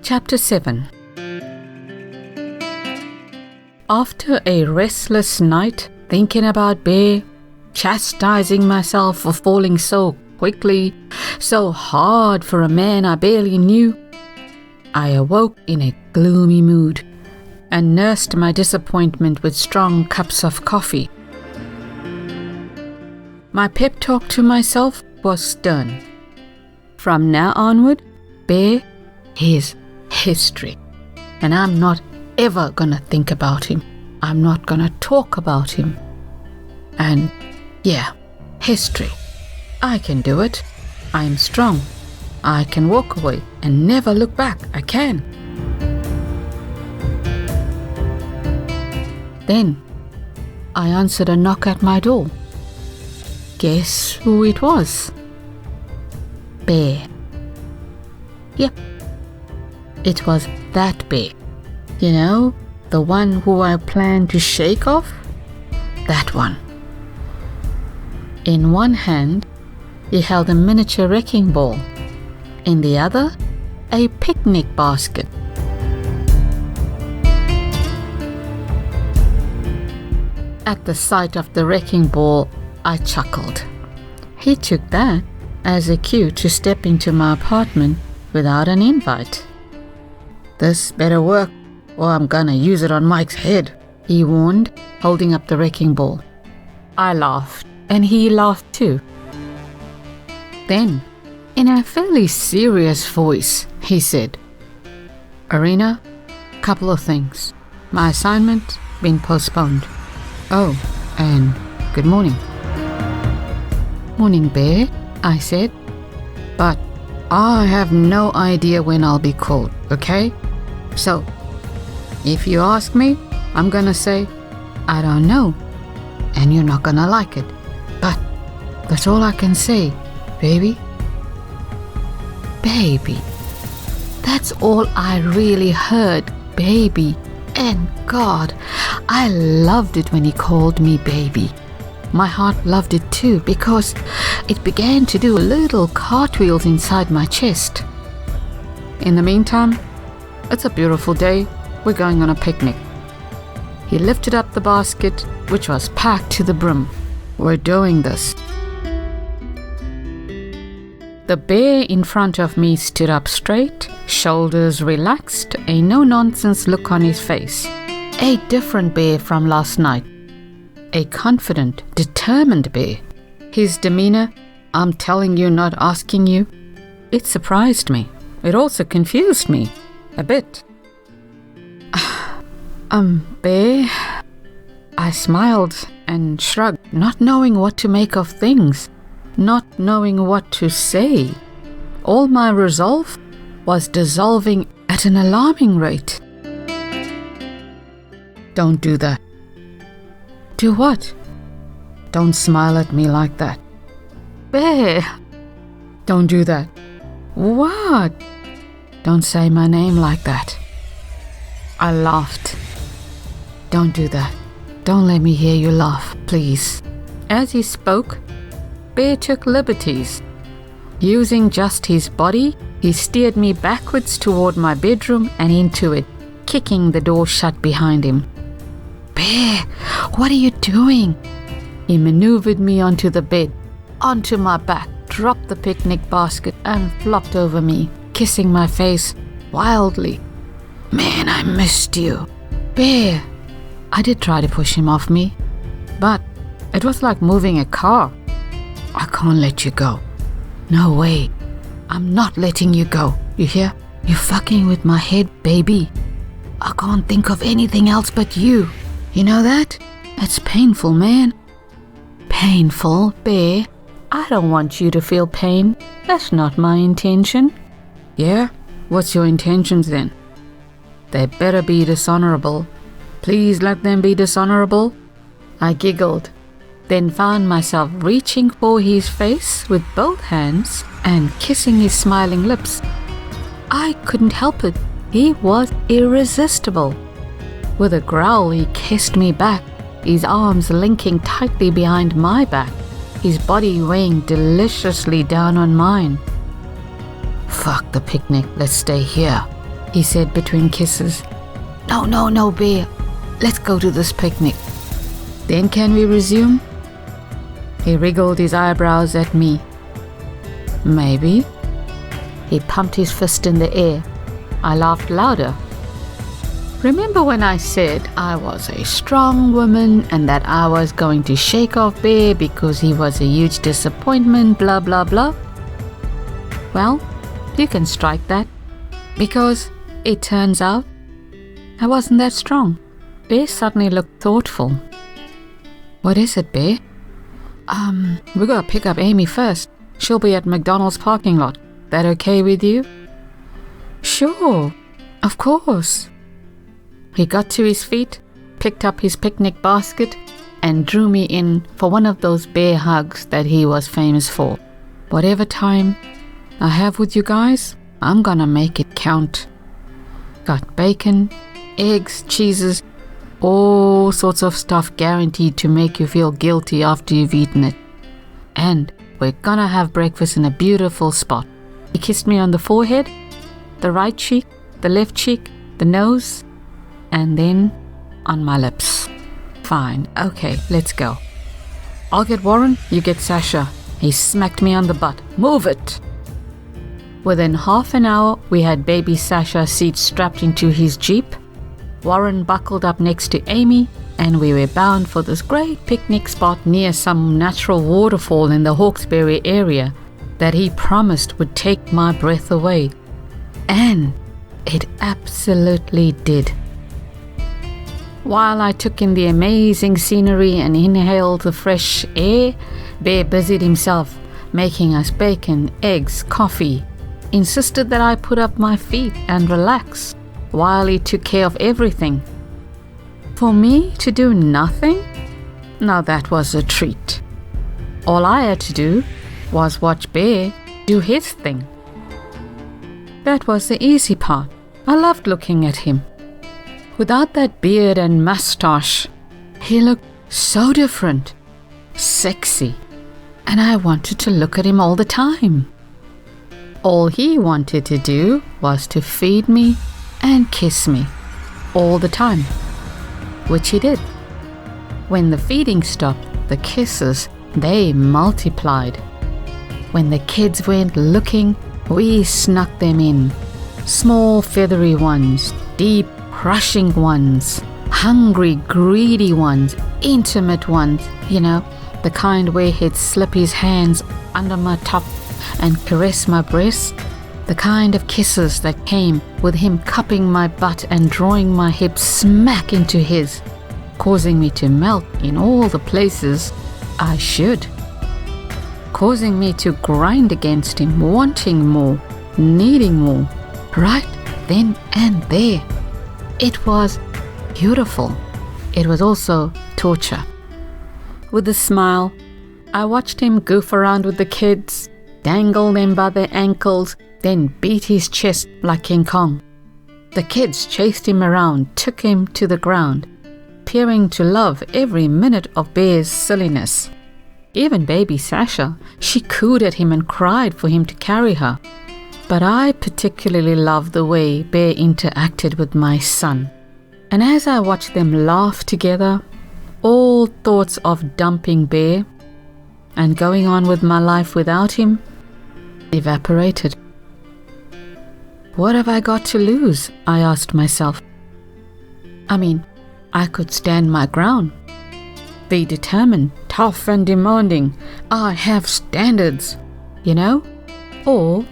Chapter 7. After a restless night thinking about Bear, chastising myself for falling so quickly, so hard for a man I barely knew, I awoke in a gloomy mood and nursed my disappointment with strong cups of coffee. My pep talk to myself was stern. From now onward, Bear is history, and I'm not ever gonna think about him. I'm not gonna talk about him. And yeah, history. I can do it. I'm strong. I can walk away and never look back. I can. Then I answered a knock at my door. Guess who it was? Bear. Yep. It was that Bear. You know, the one who I planned to shake off? That one. In one hand, he held a miniature wrecking ball. In the other, a picnic basket. At the sight of the wrecking ball, I chuckled. He took that as a cue to step into my apartment without an invite. "This better work, or I'm gonna use it on Mike's head," he warned, holding up the wrecking ball. I laughed, and he laughed too. Then, in a fairly serious voice, he said, "Arena, couple of things. My assignment been postponed. Oh, and good morning." "Morning, Bear," I said. "But I have no idea when I'll be called, okay? So, if you ask me, I'm gonna say, I don't know, and you're not gonna like it. But that's all I can say, baby." Baby. That's all I really heard, baby. And God, I loved it when he called me baby. My heart loved it too, because it began to do little cartwheels inside my chest. "In the meantime, it's a beautiful day. We're going on a picnic." He lifted up the basket, which was packed to the brim. "We're doing this." The Bear in front of me stood up straight, shoulders relaxed, a no-nonsense look on his face. A different Bear from last night. A confident, determined Bear. His demeanor, I'm telling you, not asking you, it surprised me. It also confused me a bit. Bear? I smiled and shrugged, not knowing what to make of things, not knowing what to say. All my resolve was dissolving at an alarming rate. "Don't do that." "Do what?" "Don't smile at me like that." "Bear!" "Don't do that." "What?" "Don't say my name like that." I laughed. "Don't do that. Don't let me hear you laugh, please." As he spoke, Bear took liberties. Using just his body, he steered me backwards toward my bedroom and into it, kicking the door shut behind him. "Bear, what are you doing?" He maneuvered me onto the bed, onto my back, dropped the picnic basket and flopped over me, kissing my face wildly. "Man, I missed you." "Bear." I did try to push him off me, but it was like moving a car. "I can't let you go." "No way. I'm not letting you go. You hear? You're fucking with my head, baby. I can't think of anything else but you. You know that? It's painful, man." "Painful, Bear? I don't want you to feel pain. That's not my intention." "Yeah? What's your intentions then?" "They better be dishonorable. Please let them be dishonorable." I giggled, then found myself reaching for his face with both hands and kissing his smiling lips. I couldn't help it. He was irresistible. With a growl, he kissed me back, his arms linking tightly behind my back, his body weighing deliciously down on mine. "Fuck the picnic, let's stay here." he said between kisses. No, Bear. Let's go to this picnic. Then can we resume? He wriggled his eyebrows at me. Maybe. He pumped his fist in the air. I laughed louder. Remember when I said I was a strong woman and that I was going to shake off Bear because he was a huge disappointment, blah blah blah? Well, you can strike that, because it turns out I wasn't that strong. Bear suddenly looked thoughtful. What is it, Bear? We gotta pick up Amy first. She'll be at McDonald's parking lot. That okay with you? Sure, of course. He got to his feet, picked up his picnic basket, and drew me in for one of those bear hugs that he was famous for. Whatever time I have with you guys, I'm gonna make it count. Got bacon, eggs, cheeses, all sorts of stuff guaranteed to make you feel guilty after you've eaten it. And we're gonna have breakfast in a beautiful spot. He kissed me on the forehead, the right cheek, the left cheek, the nose, and then on my lips. Fine, okay, let's go. I'll get Warren, you get Sasha. He smacked me on the butt. Move it! Within half an hour, we had baby Sasha seat strapped into his Jeep, Warren buckled up next to Amy, and we were bound for this great picnic spot near some natural waterfall in the Hawkesbury area that he promised would take my breath away. And it absolutely did. While I took in the amazing scenery and inhaled the fresh air, Bear busied himself making us bacon, eggs, coffee, insisted that I put up my feet and relax while he took care of everything. For me to do nothing? Now that was a treat. All I had to do was watch Bear do his thing. That was the easy part. I loved looking at him. Without that beard and mustache, he looked so different, sexy, and I wanted to look at him all the time. All he wanted to do was to feed me and kiss me all the time, which he did. When the feeding stopped, the kisses, they multiplied. When the kids weren't looking, we snuck them in. Small feathery ones, deep crushing ones, hungry greedy ones, intimate ones, the kind where he'd slip his hands under my top and caress my breast, the kind of kisses that came with him cupping my butt and drawing my hips smack into his, causing me to melt in all the places I should, causing me to grind against him, wanting more, needing more, right then and there. It was beautiful. It was also torture. With a smile, I watched him goof around with the kids, dangle them by their ankles, then beat his chest like King Kong. The kids chased him around, took him to the ground, appearing to love every minute of Bear's silliness. Even baby Sasha, she cooed at him and cried for him to carry her. But I particularly loved the way Bear interacted with my son. And as I watched them laugh together, all thoughts of dumping Bear and going on with my life without him evaporated. What have I got to lose? I asked myself. I could stand my ground, be determined, tough and demanding. I have standards, or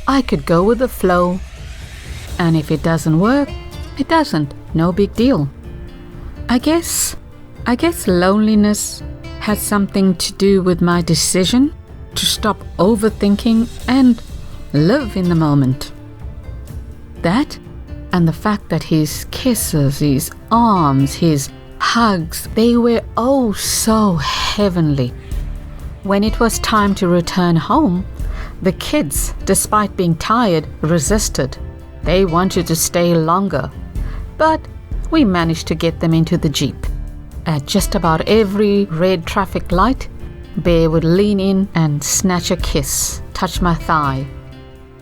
I could go with the flow, and if it doesn't work, it doesn't. No big deal. I guess loneliness has something to do with my decision to stop overthinking and live in the moment. That and the fact that his kisses, his arms, his hugs, they were oh so heavenly. When it was time to return home, the kids, despite being tired, resisted. They wanted to stay longer, but we managed to get them into the Jeep. At just about every red traffic light, Bear would lean in and snatch a kiss, touch my thigh.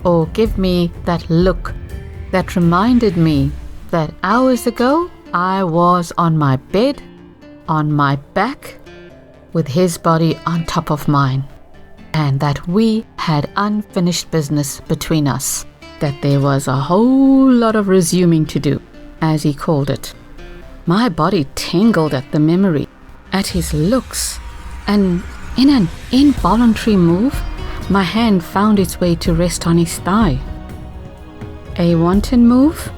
or give me that look that reminded me that hours ago I was on my bed, on my back, with his body on top of mine, and that we had unfinished business between us, that there was a whole lot of resuming to do, as he called it. My body tingled at the memory, at his looks, and in an involuntary move, my hand found its way to rest on his thigh. A wanton move?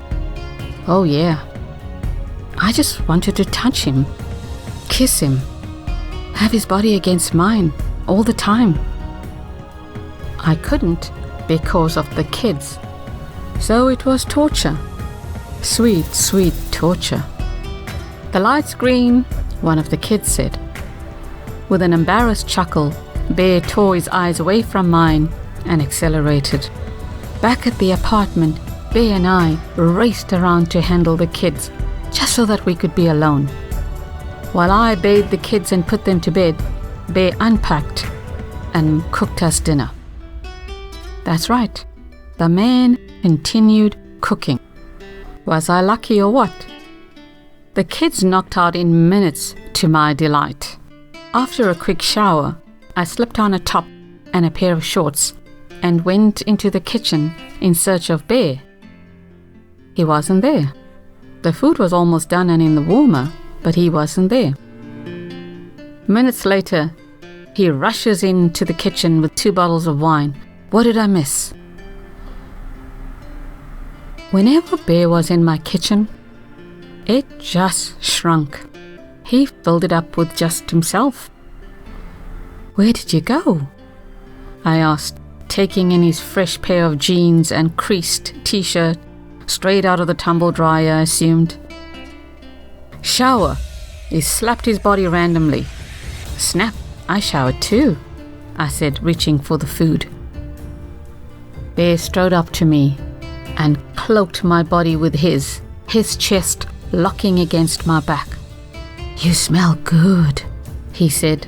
Oh yeah. I just wanted to touch him, kiss him, have his body against mine all the time. I couldn't because of the kids, so it was torture. Sweet, sweet torture. "The light's green," one of the kids said. With an embarrassed chuckle, Bear tore his eyes away from mine and accelerated. Back at the apartment, Bear and I raced around to handle the kids, just so that we could be alone. While I bathed the kids and put them to bed, Bear unpacked and cooked us dinner. That's right, the man continued cooking. Was I lucky or what? The kids knocked out in minutes to my delight. After a quick shower, I slipped on a top and a pair of shorts and went into the kitchen in search of Bear. He wasn't there. The food was almost done and in the warmer, but he wasn't there. Minutes later, he rushes into the kitchen with 2 bottles of wine. What did I miss? Whenever Bear was in my kitchen, it just shrunk. He filled it up with just himself. "Where did you go?" I asked, taking in his fresh pair of jeans and creased t-shirt, straight out of the tumble dryer, I assumed. "Shower." He slapped his body randomly. "Snap, I showered too," I said, reaching for the food. Bear strode up to me and cloaked my body with his chest locking against my back. "You smell good," he said,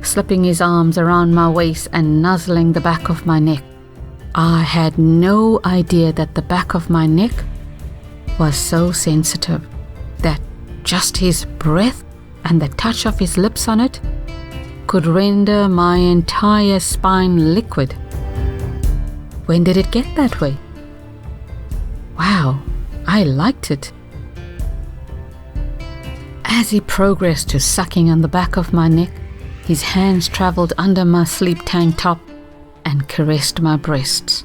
slipping his arms around my waist and nuzzling the back of my neck. I had no idea that the back of my neck was so sensitive, that just his breath and the touch of his lips on it could render my entire spine liquid. When did it get that way? Wow, I liked it. As he progressed to sucking on the back of my neck, his hands traveled under my sleep tank top and caressed my breasts.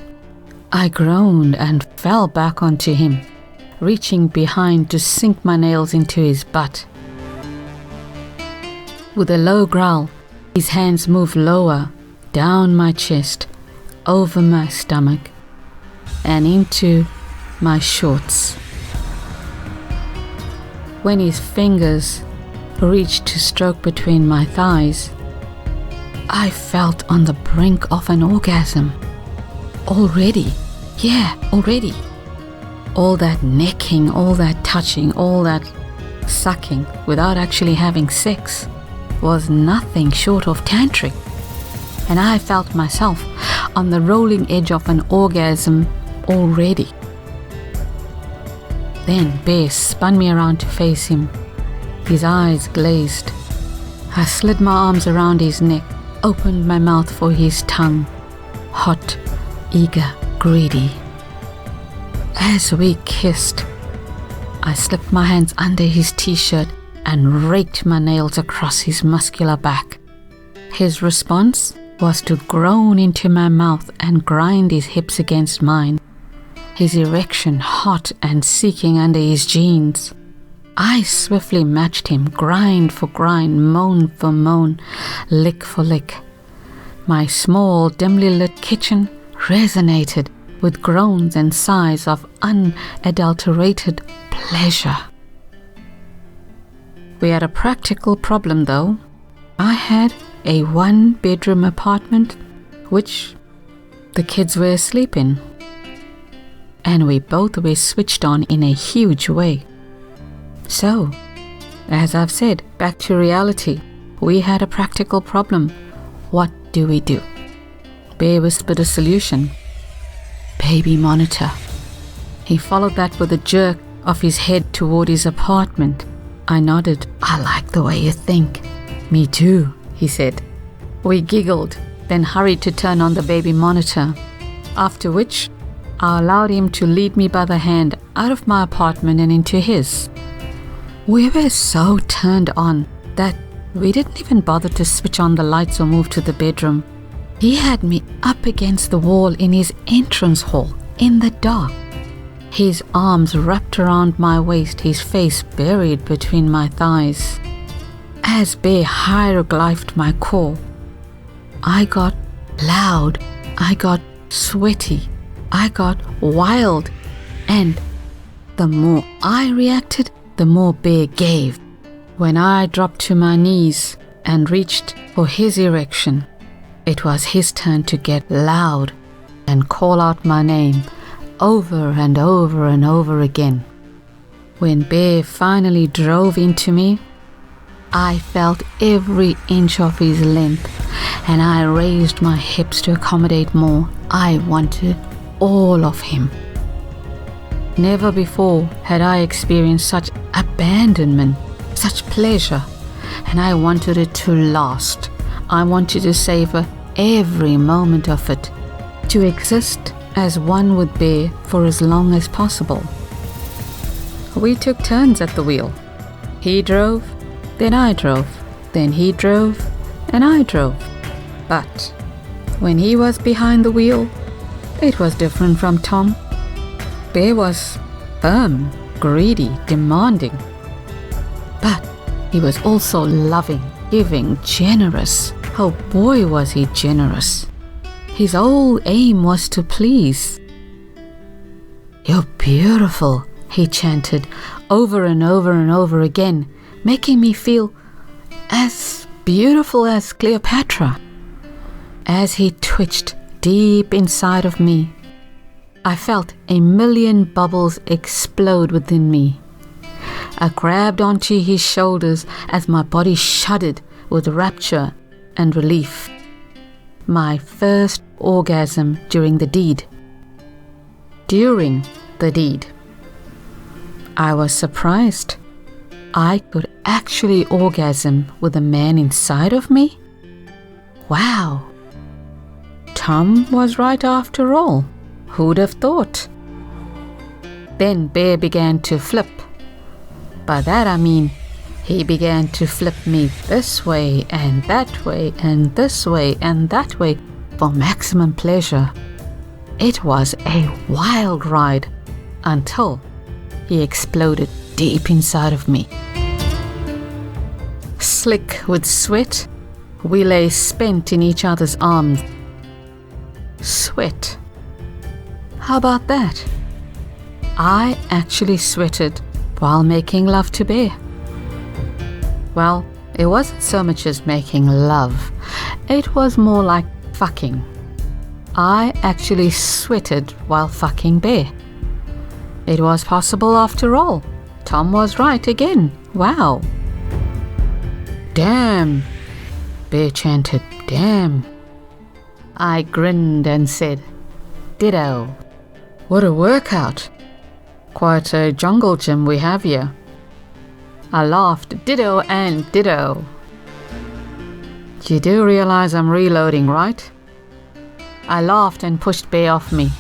I groaned and fell back onto him, reaching behind to sink my nails into his butt. With a low growl, his hands moved lower, down my chest, over my stomach, and into my shorts. When his fingers reached to stroke between my thighs, I felt on the brink of an orgasm. Already. All that necking, all that touching, all that sucking without actually having sex was nothing short of tantric. And I felt myself on the rolling edge of an orgasm already. Then Bear spun me around to face him. His eyes glazed. I slid my arms around his neck, opened my mouth for his tongue. Hot, eager, greedy. As we kissed, I slipped my hands under his t-shirt and raked my nails across his muscular back. His response was to groan into my mouth and grind his hips against mine, his erection hot and seeking under his jeans. I swiftly matched him, grind for grind, moan for moan, lick for lick. My small, dimly lit kitchen resonated with groans and sighs of unadulterated pleasure. We had a practical problem though. I had a 1-bedroom apartment which the kids were asleep in, and we both were switched on in a huge way. So, as I've said, back to reality. We had a practical problem. What do we do? Bear whispered a solution. baby monitor. He followed that with a jerk of his head toward his apartment. I nodded. I like the way you think. Me too, he said. We giggled, then hurried to turn on the baby monitor, after which I allowed him to lead me by the hand out of my apartment and into his. We were so turned on that we didn't even bother to switch on the lights or move to the bedroom. He had me up against the wall in his entrance hall, in the dark. His arms wrapped around my waist, his face buried between my thighs. As Bear hieroglyphed my core, I got loud, I got sweaty, I got wild, and the more I reacted, the more Bear gave. When I dropped to my knees and reached for his erection, it was his turn to get loud and call out my name over and over and over again. When Bear finally drove into me, I felt every inch of his length, and I raised my hips to accommodate more. I wanted all of him. Never before had I experienced such abandonment, such pleasure, and I wanted it to last. I wanted to savor every moment of it, to exist as one with Bear for as long as possible. We took turns at the wheel. He drove, then I drove, then he drove, and I drove. But when he was behind the wheel, it was different from Tom. Bear was firm, greedy, demanding. But he was also loving, giving, generous. Oh boy, was he generous. His whole aim was to please. "You're beautiful," he chanted over and over and over again, making me feel as beautiful as Cleopatra. As he twitched deep inside of me, I felt a million bubbles explode within me. I grabbed onto his shoulders as my body shuddered with rapture and relief. My first orgasm during the deed. During the deed. I was surprised. I could actually orgasm with a man inside of me? Wow. Tom was right after all. Who'd have thought? Then Bear began to flip. By that I mean he began to flip me this way and that way and this way and that way for maximum pleasure. It was a wild ride until he exploded deep inside of me. Slick with sweat, we lay spent in each other's arms. Sweat. How about that? I actually sweated while making love to Bear. Well, it wasn't so much as making love. It was more like fucking. I actually sweated while fucking Bear. It was possible after all. Tom was right again. Wow. Damn, Bear chanted, damn. I grinned and said, ditto. What a workout. Quite a jungle gym we have here. I laughed, ditto and ditto. You do realize I'm reloading, right? I laughed and pushed Bear off me.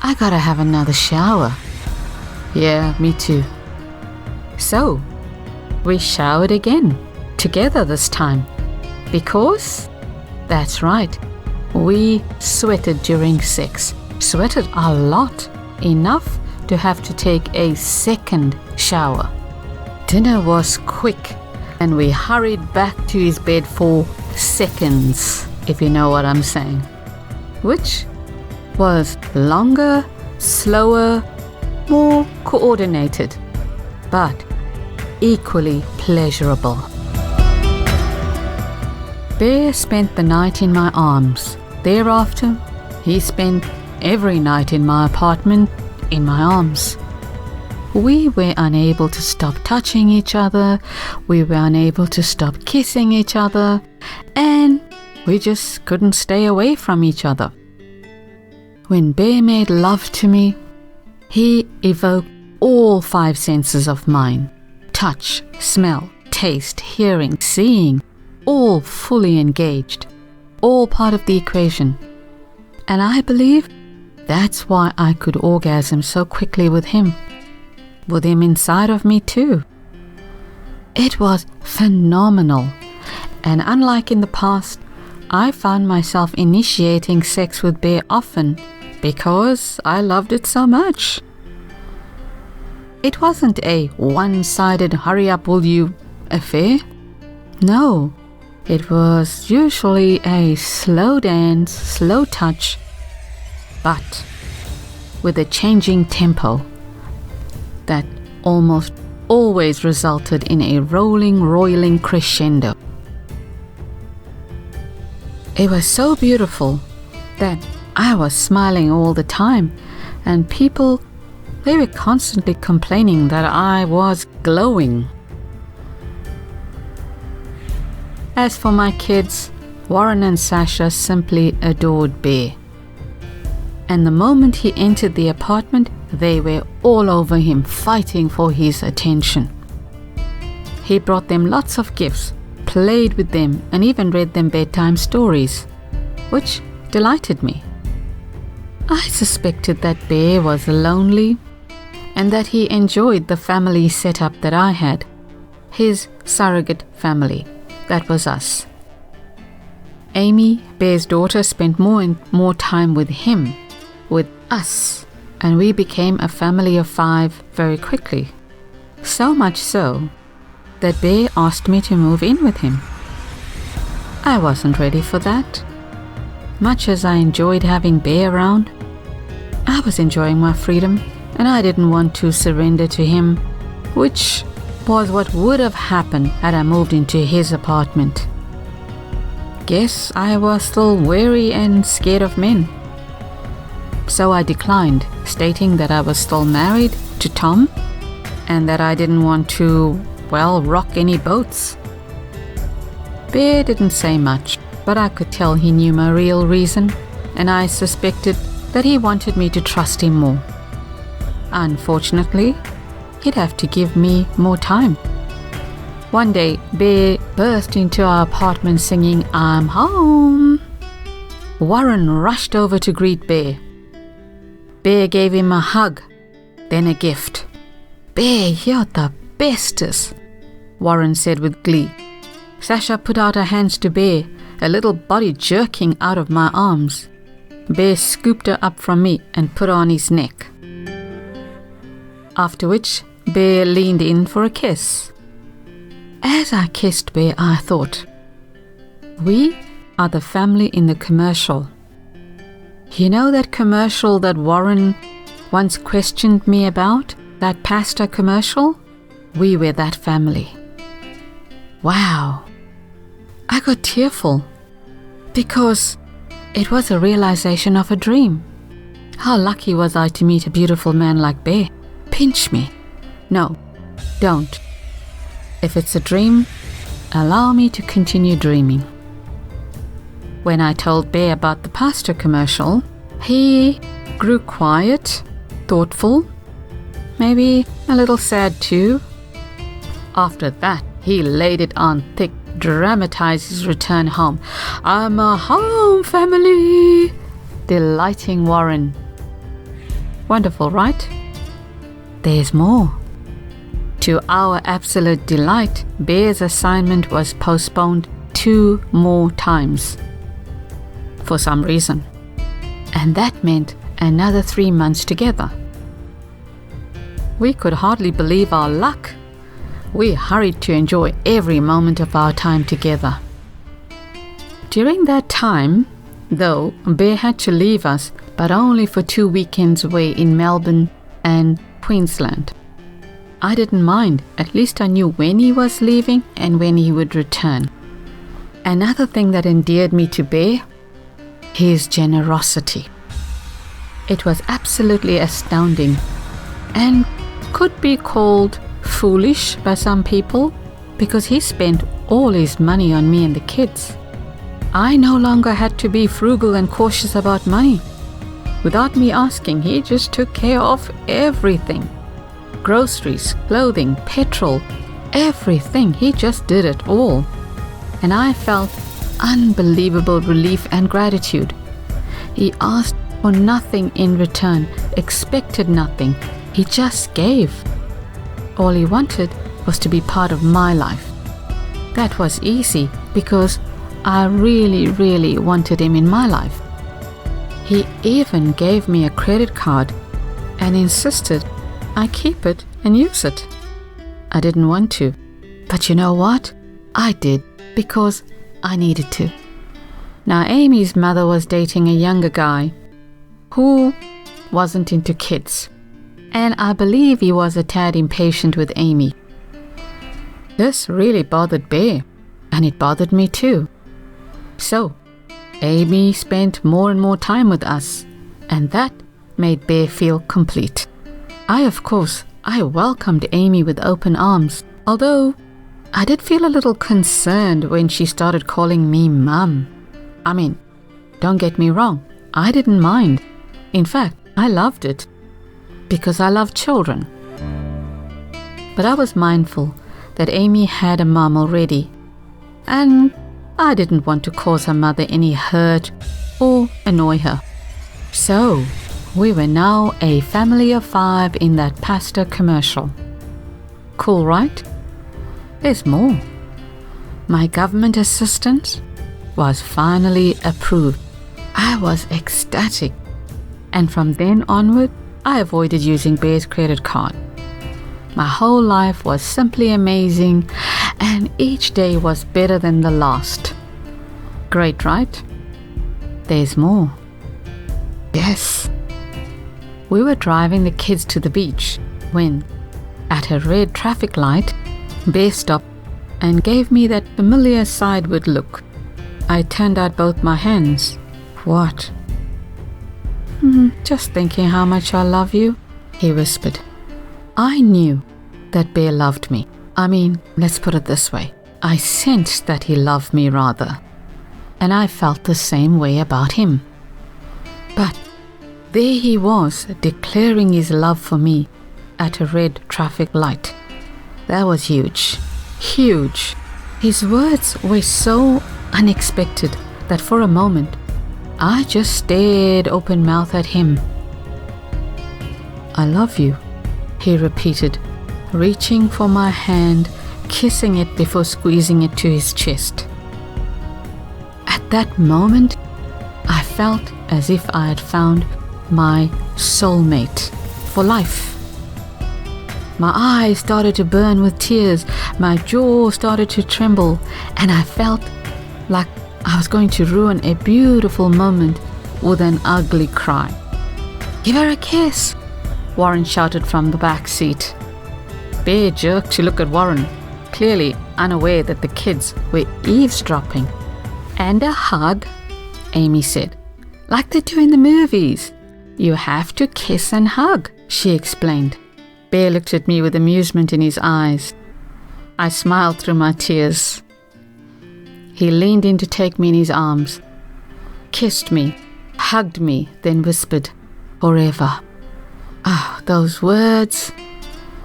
I gotta have another shower. Yeah, me too. So, we showered again, together this time. Because, that's right, we sweated during sex. Sweated a lot, enough to have to take a second shower. Dinner was quick, and we hurried back to his bed for seconds, if you know what I'm saying. Which was longer, slower, more coordinated, but equally pleasurable. Bear spent the night in my arms. Thereafter, he spent every night in my apartment in my arms. We were unable to stop touching each other, we were unable to stop kissing each other, and we just couldn't stay away from each other. When Bear made love to me, he evoked all 5 senses of mine: touch, smell, taste, hearing, seeing, all fully engaged, all part of the equation. And I believe that's why I could orgasm so quickly with him inside of me too. It was phenomenal, and unlike in the past, I found myself initiating sex with Bear often because I loved it so much. It wasn't a one-sided hurry up will you affair. No, it was usually a slow dance, slow touch, but with a changing tempo that almost always resulted in a rolling, roiling crescendo. It was so beautiful that I was smiling all the time, and people, they were constantly complaining that I was glowing. As for my kids, Warren and Sasha simply adored Bear. And the moment he entered the apartment, they were all over him, fighting for his attention. He brought them lots of gifts, played with them, and even read them bedtime stories, which delighted me. I suspected that Bear was lonely and that he enjoyed the family setup that I had, his surrogate family. That was us. Amy, Bear's daughter, spent more and more time with him, with us, and we became a family of 5 very quickly. So much so that Bear asked me to move in with him. I wasn't ready for that. Much as I enjoyed having Bear around, I was enjoying my freedom, and I didn't want to surrender to him, which was what would have happened had I moved into his apartment. Guess I was still wary and scared of men. So I declined, stating that I was still married to Tom and that I didn't want to, rock any boats. Bear didn't say much, but I could tell he knew my real reason, and I suspected that he wanted me to trust him more. Unfortunately, he'd have to give me more time. One day, Bear burst into our apartment singing, "I'm home." Warren rushed over to greet Bear. Bear gave him a hug, then a gift. "Bear, you're the bestest," Warren said with glee. Sasha put out her hands to Bear, her little body jerking out of my arms. Bear scooped her up from me and put her on his neck. After which, Bear leaned in for a kiss. As I kissed Bear, I thought, we are the family in the commercial. You know that commercial that Warren once questioned me about? That pasta commercial? We were that family. Wow. I got tearful because it was a realization of a dream. How lucky was I to meet a beautiful man like Bear? Pinch me. No, don't. If it's a dream, allow me to continue dreaming. When I told Bear about the pasta commercial, he grew quiet, thoughtful, maybe a little sad too. After that, he laid it on thick, dramatized his return home. "I'm a home family," delighting Warren. Wonderful, right? There's more. To our absolute delight, Bear's assignment was postponed 2 more times for some reason, and that meant another 3 months together. We could hardly believe our luck. We hurried to enjoy every moment of our time together. During that time, though, Bear had to leave us, but only for 2 weekends away in Melbourne and Queensland. I didn't mind, at least I knew when he was leaving and when he would return. Another thing that endeared me to Bear, his generosity. It was absolutely astounding and could be called foolish by some people because he spent all his money on me and the kids. I no longer had to be frugal and cautious about money. Without me asking, he just took care of everything. Groceries, clothing, petrol, everything. He just did it all. And I felt unbelievable relief and gratitude. He asked for nothing in return, expected nothing. He just gave. All he wanted was to be part of my life. That was easy because I really wanted him in my life. He even gave me a credit card and insisted I keep it and use it. I didn't want to, but you know what? I did because I needed to. Now, Amy's mother was dating a younger guy who wasn't into kids, and I believe he was a tad impatient with Amy. This really bothered Bear, and it bothered me too. So, Amy spent more and more time with us, and that made Bear feel complete. I welcomed Amy with open arms, although I did feel a little concerned when she started calling me Mum. I mean, don't get me wrong, I didn't mind. In fact, I loved it, because I love children. But I was mindful that Amy had a mum already, and I didn't want to cause her mother any hurt or annoy her. So, we were now a family of 5 in that pasta commercial. Cool, right? There's more. My government assistance was finally approved. I was ecstatic. And from then onward, I avoided using Bear's credit card. My whole life was simply amazing, and each day was better than the last. Great, right? There's more. Yes. We were driving the kids to the beach when, at a red traffic light, Bear stopped and gave me that familiar sideward look. I turned out both my hands. What? Just thinking how much I love you, he whispered. I knew that Bear loved me. I mean, let's put it this way. I sensed that he loved me rather. And I felt the same way about him. But there he was, declaring his love for me at a red traffic light. That was huge. Huge. His words were so unexpected that for a moment, I just stared open-mouthed at him. I love you, he repeated, reaching for my hand, kissing it before squeezing it to his chest. At that moment, I felt as if I had found my soulmate for life. My eyes started to burn with tears, my jaw started to tremble, and I felt like I was going to ruin a beautiful moment with an ugly cry. Give her a kiss, Warren shouted from the back seat. Bear jerked to look at Warren, clearly unaware that the kids were eavesdropping. And a hug, Amy said, like they do in the movies. You have to kiss and hug, she explained. Bear looked at me with amusement in his eyes. I smiled through my tears. He leaned in to take me in his arms, kissed me, hugged me, then whispered, forever. Those words.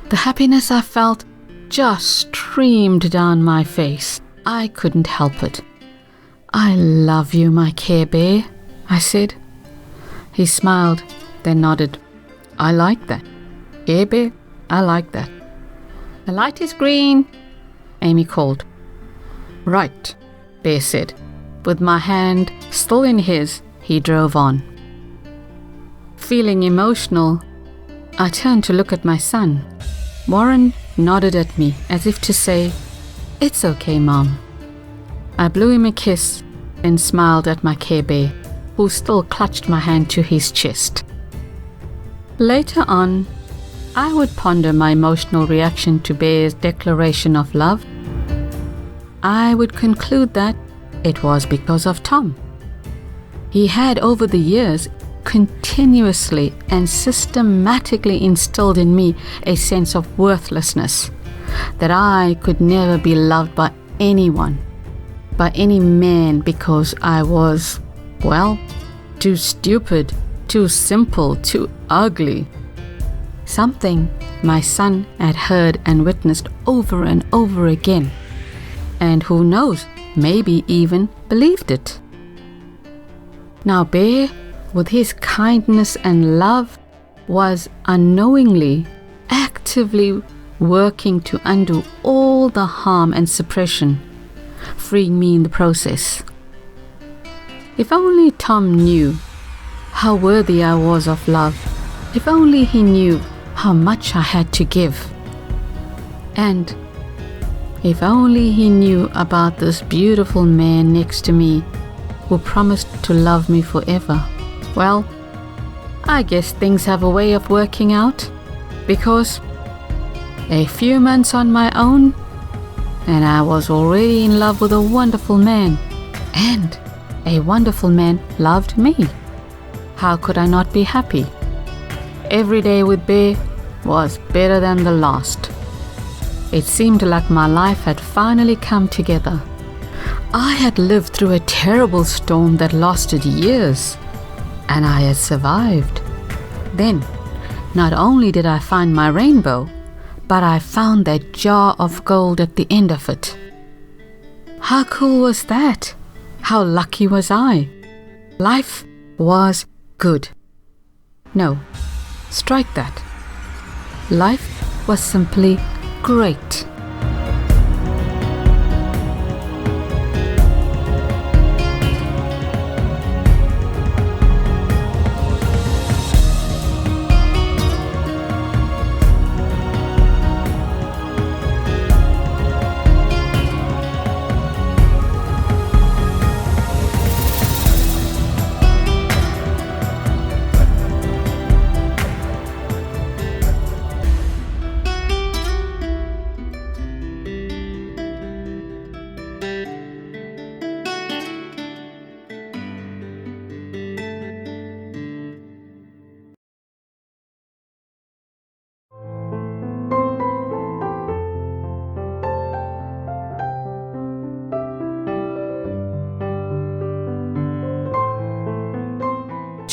The happiness I felt just streamed down my face. I couldn't help it. I love you, my Care Bear, I said. He smiled, then nodded. I like that. Care Bear, I like that. The light is green, Amy called. Right, Bear said. With my hand still in his, he drove on. Feeling emotional, I turned to look at my son. Warren nodded at me as if to say, It's okay, Mom. I blew him a kiss and smiled at my Care Bear, who still clutched my hand to his chest. Later on, I would ponder my emotional reaction to Bear's declaration of love. I would conclude that it was because of Tom. He had over the years continuously and systematically instilled in me a sense of worthlessness, that I could never be loved by anyone, by any man, because I was, well, too stupid too simple, too ugly. Something my son had heard and witnessed over and over again. And who knows, maybe even believed it. Now Bear, with his kindness and love, was unknowingly, actively working to undo all the harm and suppression, freeing me in the process. If only Tom knew how worthy I was of love. If only he knew how much I had to give. And if only he knew about this beautiful man next to me who promised to love me forever. Well, I guess things have a way of working out, because a few months on my own and I was already in love with a wonderful man, and a wonderful man loved me. How could I not be happy? Every day with Bear was better than the last. It seemed like my life had finally come together. I had lived through a terrible storm that lasted years, and I had survived. Then, not only did I find my rainbow, but I found that jar of gold at the end of it. How cool was that? How lucky was I? Life was good. No, strike that. Life was simply great.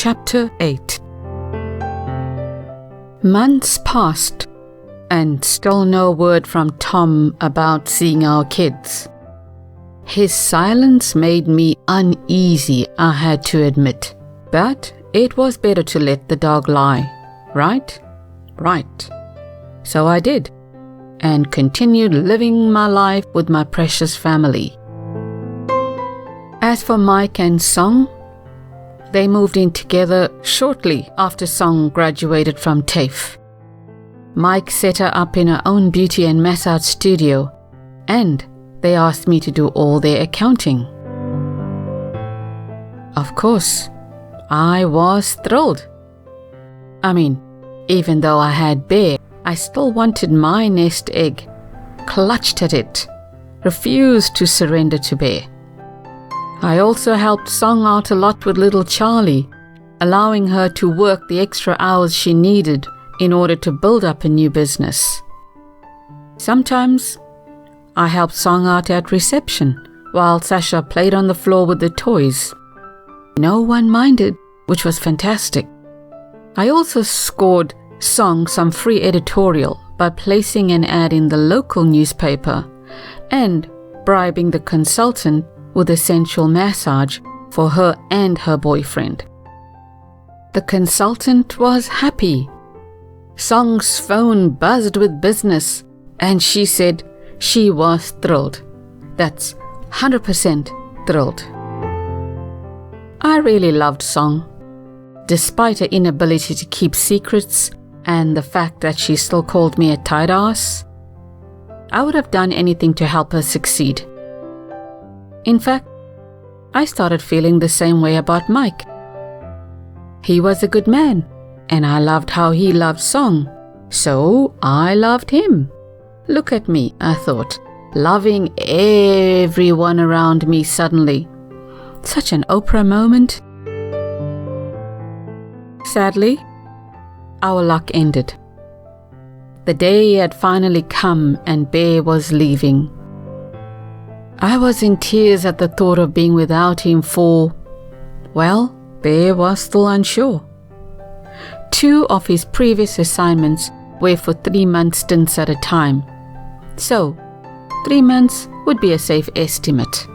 Chapter 8. Months passed, and still no word from Tom about seeing our kids. His silence made me uneasy, I had to admit. But it was better to let the dog lie, right? Right. So I did, and continued living my life with my precious family. As for Mike and Song, they moved in together shortly after Song graduated from TAFE. Mike set her up in her own beauty and massage studio, and they asked me to do all their accounting. Of course, I was thrilled. I mean, even though I had Bear, I still wanted my nest egg, clutched at it, refused to surrender to Bear. I also helped Song out a lot with little Charlie, allowing her to work the extra hours she needed in order to build up a new business. Sometimes I helped Song out at reception while Sasha played on the floor with the toys. No one minded, which was fantastic. I also scored Song some free editorial by placing an ad in the local newspaper and bribing the consultant with a sensual massage for her and her boyfriend. The consultant was happy. Song's phone buzzed with business, and she said she was thrilled. That's 100% thrilled. I really loved Song, despite her inability to keep secrets and the fact that she still called me a tight ass. I would have done anything to help her succeed. In fact, I started feeling the same way about Mike. He was a good man, and I loved how he loved Song, so I loved him. Look at me, I thought, loving everyone around me suddenly. Such an Oprah moment. Sadly, our luck ended. The day had finally come and Bear was leaving. I was in tears at the thought of being without him for, well, Bear was still unsure. 2 of his previous assignments were for 3-month stints at a time. So, 3 months would be a safe estimate.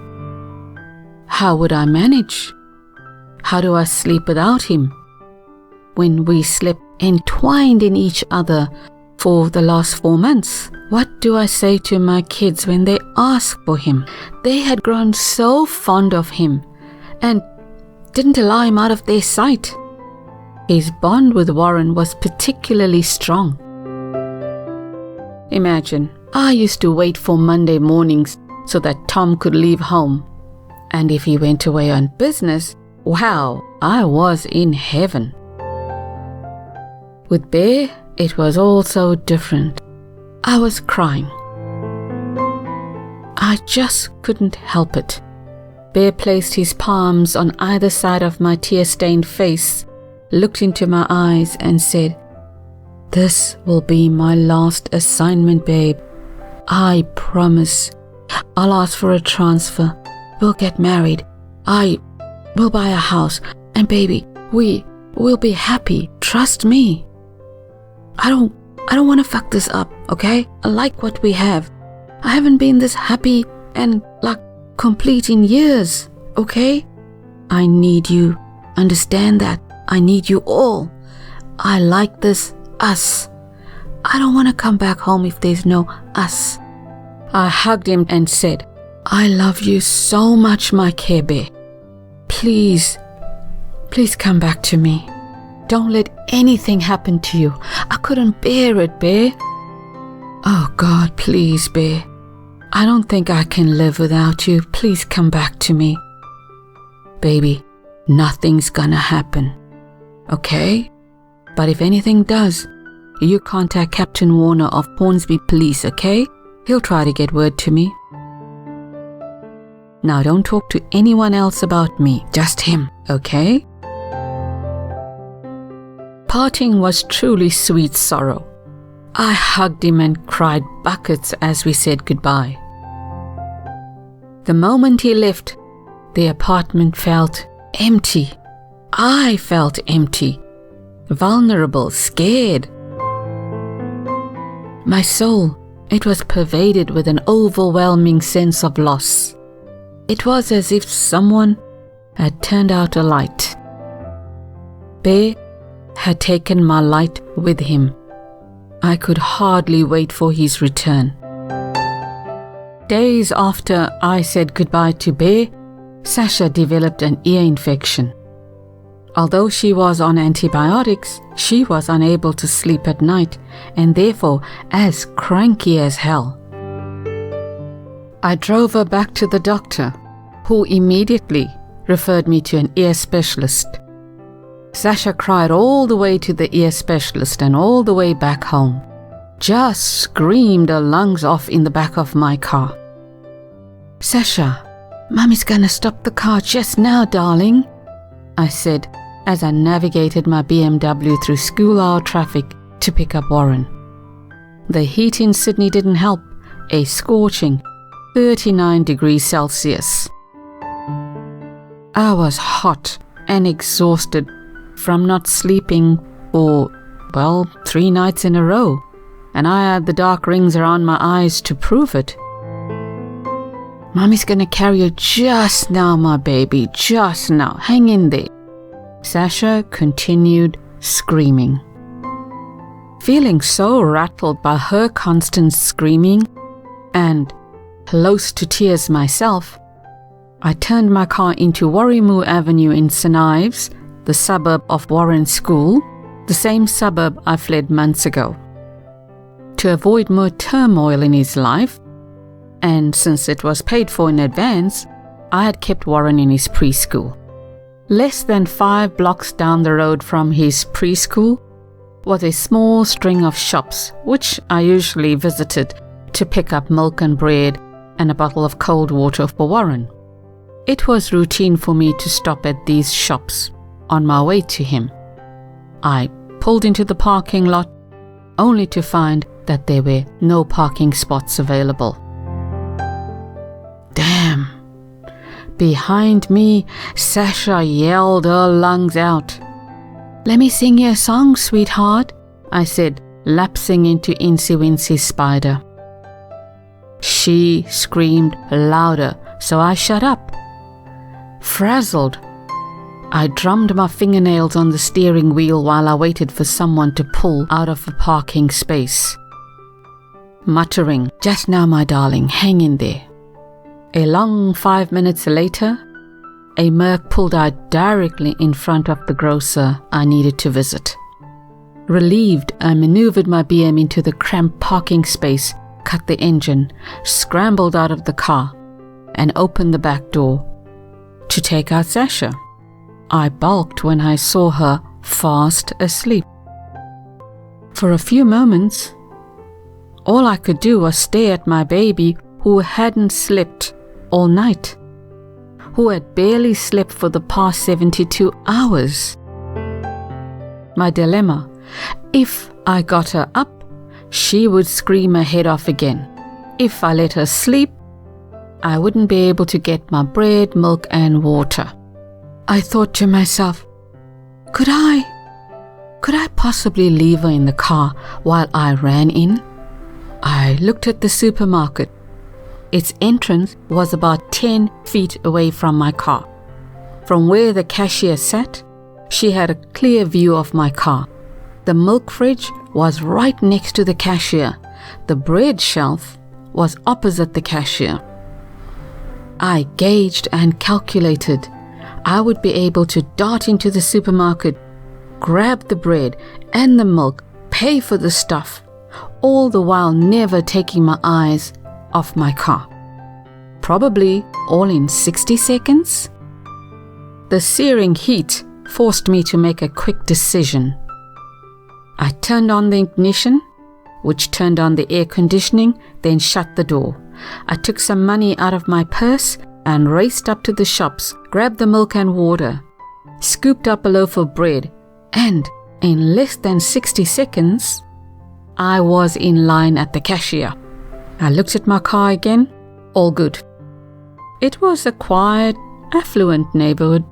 How would I manage? How do I sleep without him? When we slept entwined in each other for the last 4 months, what do I say to my kids when they ask for him? They had grown so fond of him and didn't allow him out of their sight. His bond with Warren was particularly strong. Imagine, I used to wait for Monday mornings so that Tom could leave home. And if he went away on business, wow, I was in heaven. With Bear, it was all so different. I was crying. I just couldn't help it. Bear placed his palms on either side of my tear-stained face, looked into my eyes and said, "This will be my last assignment, babe. I promise. I'll ask for a transfer. We'll get married. We'll buy a house. And baby, we'll be happy. Trust me. I don't want to fuck this up, okay? I like what we have. I haven't been this happy and complete in years, okay? I need you. Understand that. I need you all. I like this us. I don't want to come back home if there's no us." I hugged him and said, "I love you so much, my Care Bear. Please come back to me. Don't let anything happen to you. I couldn't bear it, Bear. Oh God, please, Bear. I don't think I can live without you. Please come back to me. Baby, nothing's gonna happen, okay? But if anything does, you contact Captain Warner of Hornsby Police, okay? He'll try to get word to me. Now don't talk to anyone else about me, just him, okay?" Parting was truly sweet sorrow. I hugged him and cried buckets as we said goodbye. The moment he left, the apartment felt empty. I felt empty, vulnerable, scared. My soul, it was pervaded with an overwhelming sense of loss. It was as if someone had turned out a light. Bear had taken my light with him. I could hardly wait for his return. Days after I said goodbye to Bear, Sasha developed an ear infection. Although she was on antibiotics, she was unable to sleep at night and therefore as cranky as hell. I drove her back to the doctor, who immediately referred me to an ear specialist. Sasha cried all the way to the ear specialist and all the way back home. Just screamed her lungs off in the back of my car. "Sasha, Mummy's gonna stop the car just now, darling," I said as I navigated my BMW through school hour traffic to pick up Warren. The heat in Sydney didn't help, a scorching 39 degrees Celsius. I was hot and exhausted from not sleeping for, 3 nights in a row, and I had the dark rings around my eyes to prove it. "Mommy's gonna carry you just now, my baby, just now. Hang in there." Sasha continued screaming. Feeling so rattled by her constant screaming and close to tears myself, I turned my car into Warrimoo Avenue in St. Ives, the suburb of Warren School, the same suburb I fled months ago. To avoid more turmoil in his life, and since it was paid for in advance, I had kept Warren in his preschool. Less than 5 blocks down the road from his preschool was a small string of shops, which I usually visited to pick up milk and bread and a bottle of cold water for Warren. It was routine for me to stop at these shops on my way to him. I pulled into the parking lot, only to find that there were no parking spots available. Damn! Behind me, Sasha yelled her lungs out. "Let me sing you a song, sweetheart," I said, lapsing into Incy-Wincy Spider. She screamed louder, so I shut up. Frazzled, I drummed my fingernails on the steering wheel while I waited for someone to pull out of a parking space, muttering, "Just now, my darling, hang in there." A long 5 minutes later, a Merc pulled out directly in front of the grocer I needed to visit. Relieved, I maneuvered my BM into the cramped parking space, cut the engine, scrambled out of the car, and opened the back door to take out Sasha. I balked when I saw her fast asleep. For a few moments, all I could do was stare at my baby who hadn't slept all night, who had barely slept for the past 72 hours. My dilemma: if I got her up, she would scream her head off again. If I let her sleep, I wouldn't be able to get my bread, milk, and water. I thought to myself, could I possibly leave her in the car while I ran in? I looked at the supermarket. Its entrance was about 10 feet away from my car. From where the cashier sat, she had a clear view of my car. The milk fridge was right next to the cashier. The bread shelf was opposite the cashier. I gauged and calculated I would be able to dart into the supermarket, grab the bread and the milk, pay for the stuff, all the while never taking my eyes off my car. Probably all in 60 seconds. The searing heat forced me to make a quick decision. I turned on the ignition, which turned on the air conditioning, then shut the door. I took some money out of my purse and raced up to the shops, grabbed the milk and water, scooped up a loaf of bread, and in less than 60 seconds, I was in line at the cashier. I looked at my car again, all good. It was a quiet, affluent neighborhood,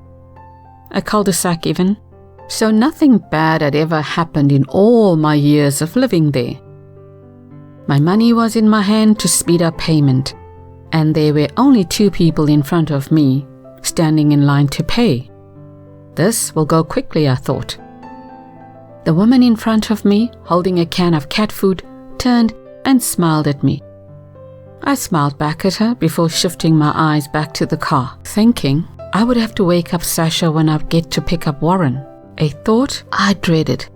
a cul-de-sac even, so nothing bad had ever happened in all my years of living there. My money was in my hand to speed up payment, and there were only 2 people in front of me, standing in line to pay. This will go quickly, I thought. The woman in front of me, holding a can of cat food, turned and smiled at me. I smiled back at her before shifting my eyes back to the car, thinking I would have to wake up Sasha when I get to pick up Warren, a thought I dreaded.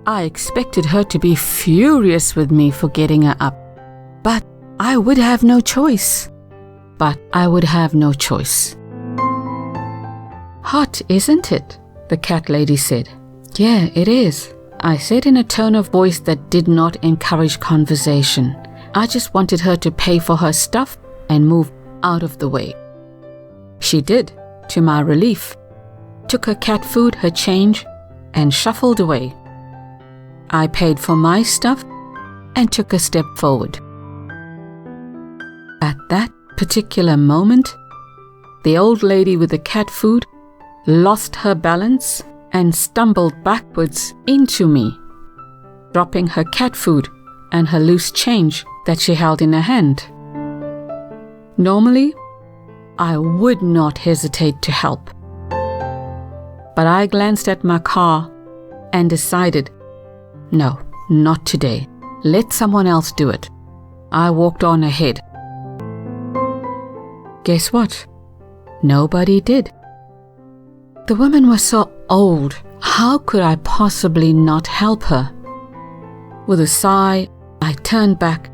I expected her to be furious with me for getting her up, but I would have no choice. "Hot, isn't it?" the cat lady said. "Yeah, it is," I said in a tone of voice that did not encourage conversation. I just wanted her to pay for her stuff and move out of the way. She did, to my relief, took her cat food, her change, and shuffled away. I paid for my stuff and took a step forward. At that particular moment, the old lady with the cat food lost her balance and stumbled backwards into me, dropping her cat food and her loose change that she held in her hand. Normally, I would not hesitate to help, but I glanced at my car and decided, no, not today. Let someone else do it. I walked on ahead. Guess what? Nobody did. The woman was so old. How could I possibly not help her? With a sigh, I turned back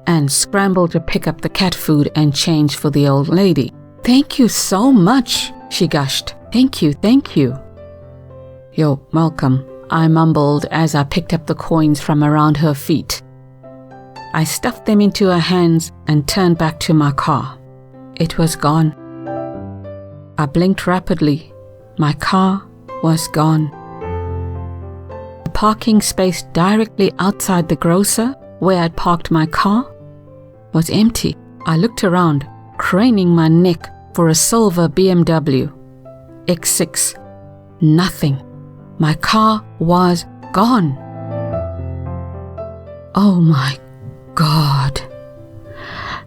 and scrambled to pick up the cat food and change for the old lady. "Thank you so much," she gushed. Thank you. "You're welcome," I mumbled as I picked up the coins from around her feet. I stuffed them into her hands and turned back to my car. It was gone. I blinked rapidly. My car was gone. The parking space directly outside the grocer, where I'd parked my car, was empty. I looked around, craning my neck for a silver BMW X6. Nothing. My car was gone. Oh my God.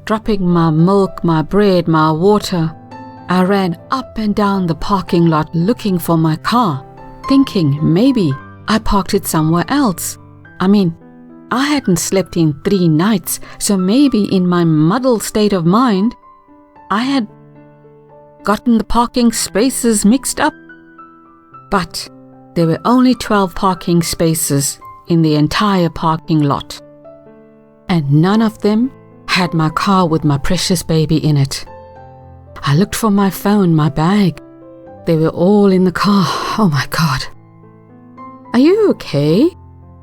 Dropping my milk, my bread, my water, I ran up and down the parking lot looking for my car, thinking maybe I parked it somewhere else. I mean, I hadn't slept in 3 nights, so maybe in my muddled state of mind, I had gotten the parking spaces mixed up. But there were only 12 parking spaces in the entire parking lot, and none of them had my car with my precious baby in it. I looked for my phone, my bag. They were all in the car. Oh my God. Are you okay?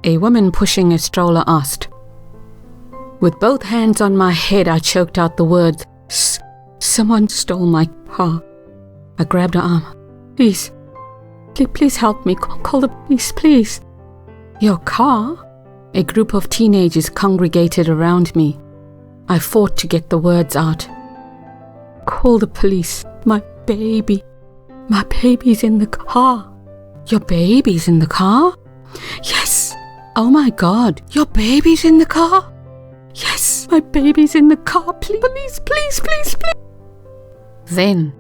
A woman pushing a stroller asked. With both hands on my head, I choked out the words, "Someone stole my car." I grabbed her arm. Please help me. Call the police, please." Your car? A group of teenagers congregated around me. I fought to get the words out. "Call the police. My baby's in the car." Your baby's in the car? Yes. Oh my God, your baby's in the car? Yes, my baby's in the car. Please. Then,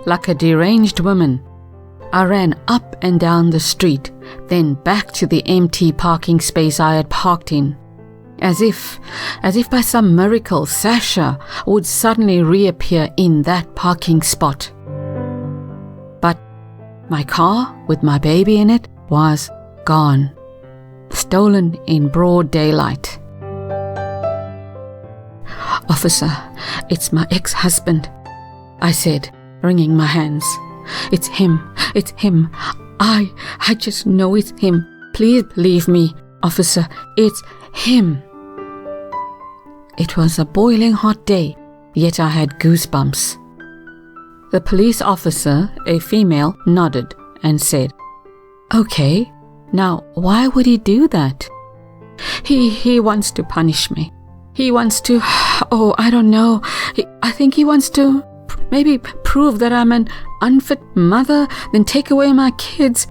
like a deranged woman, I ran up and down the street, then back to the empty parking space I had parked in. As if by some miracle, Sasha would suddenly reappear in that parking spot. But my car with my baby in it was gone, stolen in broad daylight. "Officer, it's my ex-husband," I said, wringing my hands. It's him. I just know it's him. Please believe me, officer, it's him." It was a boiling hot day, yet I had goosebumps. The police officer, a female, nodded and said, "Okay, now why would he do that?" He wants to punish me. He wants to, I don't know. I think he wants to maybe prove that I'm an unfit mother, then take away my kids.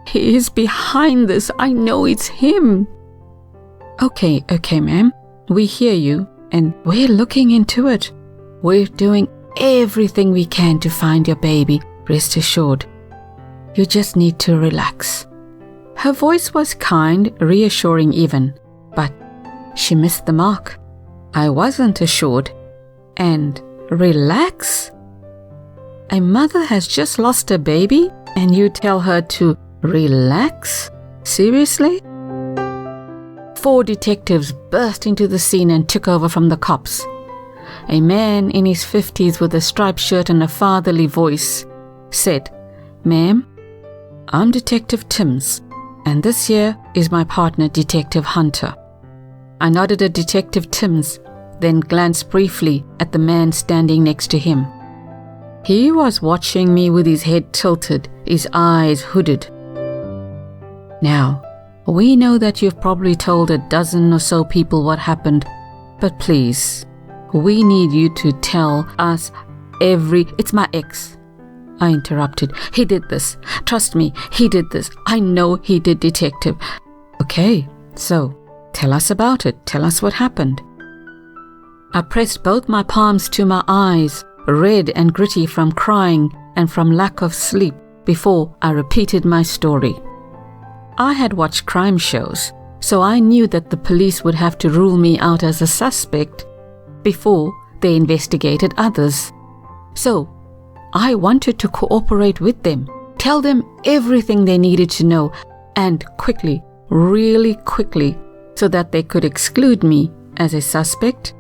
He is behind this. I know it's him." Okay, ma'am. We hear you, and we're looking into it. We're doing everything we can to find your baby, rest assured. You just need to relax. Her voice was kind, reassuring even, but she missed the mark. I wasn't assured. And relax? A mother has just lost a baby, and you tell her to relax? Seriously? 4 detectives burst into the scene and took over from the cops. A man in his 50s with a striped shirt and a fatherly voice said, "Ma'am, I'm Detective Timms, and this here is my partner, Detective Hunter." I nodded at Detective Timms, then glanced briefly at the man standing next to him. He was watching me with his head tilted, his eyes hooded. "Now, we know that you've probably told a dozen or so people what happened, but please, we need you to tell us It's my ex," I interrupted. "He did this. Trust me, he did this. I know he did, Detective." "Okay, so tell us about it. Tell us what happened." I pressed both my palms to my eyes, red and gritty from crying and from lack of sleep, before I repeated my story. I had watched crime shows, so I knew that the police would have to rule me out as a suspect before they investigated others. So I wanted to cooperate with them, tell them everything they needed to know, and quickly, really quickly, so that they could exclude me as a suspect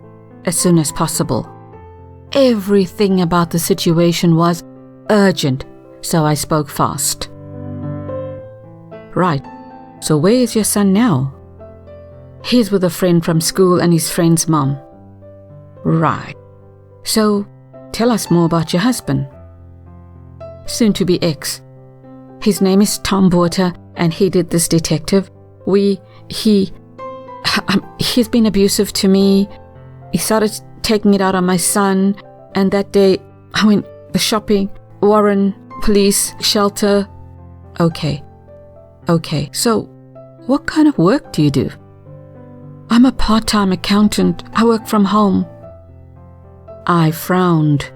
as soon as possible. Everything about the situation was urgent, so I spoke fast. "Right, so where is your son now?" "He's with a friend from school and his friend's mom." "Right, so tell us more about your husband." "Soon-to-be ex. His name is Tom Porter, and he did this, Detective. He's been abusive to me. He started taking it out on my son, and that day I went the shopping, Warren, police, shelter." "Okay, Okay, so what kind of work do you do? I'm a part-time accountant. I work from home. I frowned.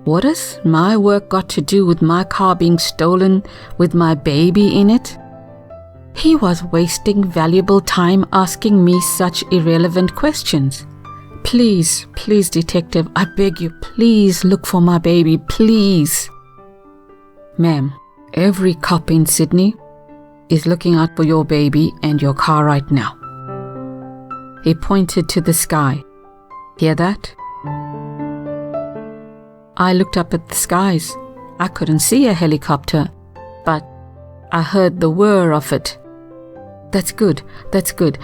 What has my work got to do with my car being stolen with my baby in it? He was wasting valuable time asking me such irrelevant questions. Please, please, detective, I beg you, please look for my baby, please. Ma'am, every cop in Sydney is looking out for your baby and your car right now. He pointed to the sky. Hear that? I looked up at the skies. I couldn't see a helicopter, but I heard the whir of it. That's good, that's good.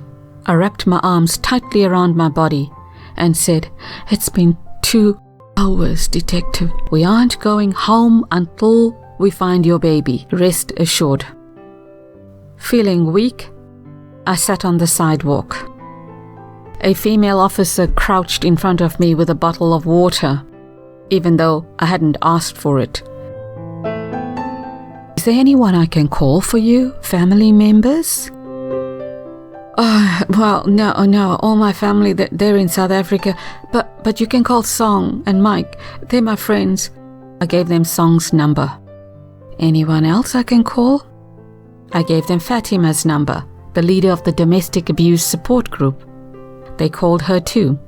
I wrapped my arms tightly around my body and said, it's been 2 hours, detective. We aren't going home until we find your baby, rest assured. Feeling weak, I sat on the sidewalk. A female officer crouched in front of me with a bottle of water, even though I hadn't asked for it. Is there anyone I can call for you? Family members? Well, no, all my family, they're in South Africa, but you can call Song and Mike, they're my friends. I gave them Song's number. Anyone else I can call? I gave them Fatima's number, the leader of the domestic abuse support group. They called her too.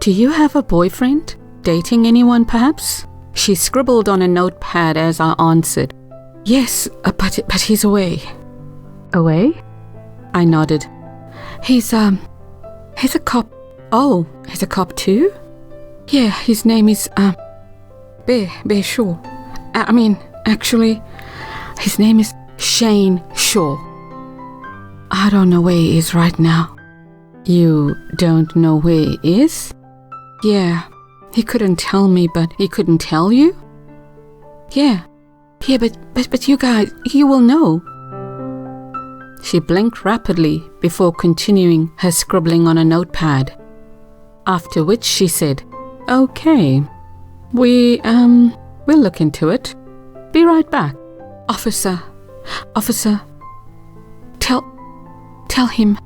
Do you have a boyfriend? Dating anyone perhaps? She scribbled on a notepad as I answered. Yes, but he's away. Away? I nodded. He's a cop. Oh, he's a cop too? Yeah, his name is, Bear Shaw. Actually, his name is Shane Shaw. I don't know where he is right now. You don't know where he is? Yeah, he couldn't tell me, but he couldn't tell you? Yeah, but you guys, you will know. She blinked rapidly before continuing her scribbling on a notepad. After which she said, okay, we'll look into it. Be right back. Officer, tell him,